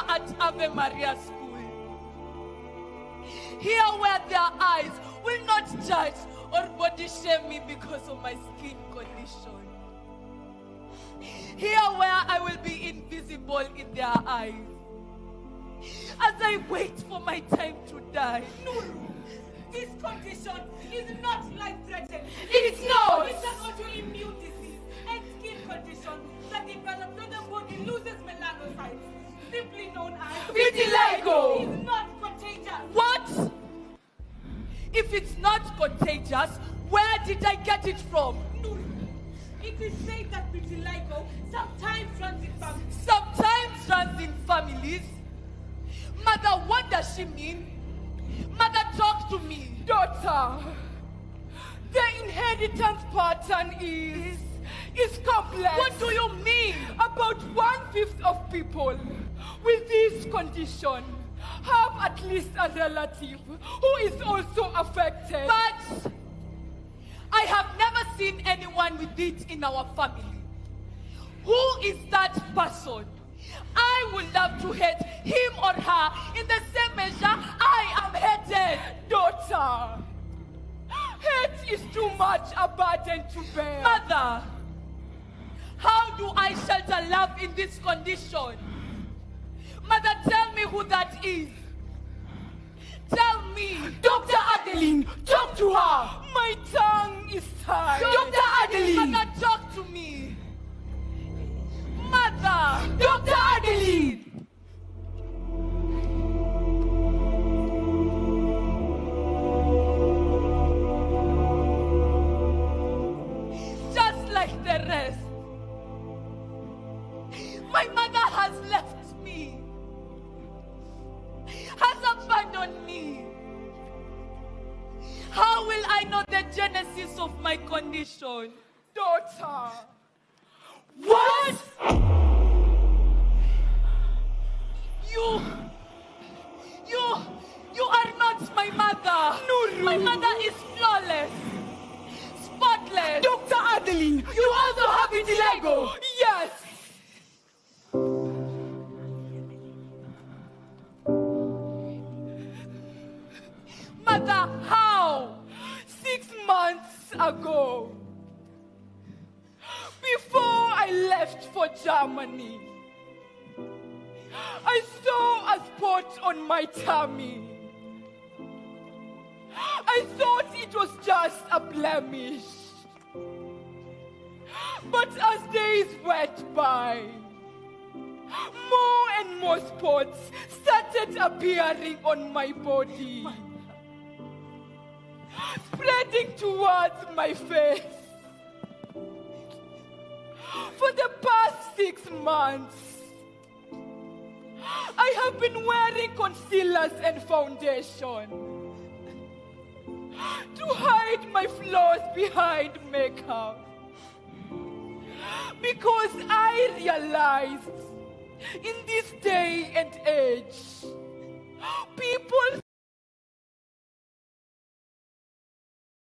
at Ave Maria School. Here where their eyes will not judge or body shame me because of my skin condition. Here where I will be invisible in their eyes. As I wait for my time to die. Nuru, this condition is not life-threatening. It's not. It's an autoimmune disease and skin condition that develops when the body loses melanocytes, simply known as vitiligo. It's not contagious. What? If it's not contagious, where did I get it from? Nuru, it is said that vitiligo sometimes runs in families. Sometimes runs in families. Mother, what does she mean? Mother, talk to me. Daughter, the inheritance pattern is complex. What do you mean? About 1/5 of people with this condition have at least a relative who is also affected. But I have never seen anyone with it in our family. Who is that person? I would love to hate him or her in the same measure I am hated. Daughter, hate is too much a burden to bear. Mother, how do I shelter love in this condition? Mother, tell me who that is. Tell me. Dr. Adeline, talk to her. My tongue is tied. Dr. Adeline. Mother, talk to me. Mother. Dr. Adeline. Just like the rest, my mother has left me, has abandoned me. How will I know the genesis of my condition? Daughter. What? You are not my mother. Nuru. My mother is flawless, spotless. Dr. Adeline, you also have vitiligo. Yes. Mother, how? 6 months ago, before I left for Germany, I saw a spot on my tummy. I thought it was just a blemish. But as days went by, more and more spots started appearing on my body, spreading towards my face. For the past 6 months, I have been wearing concealers and foundation to hide my flaws behind makeup. Because I realized in this day and age, people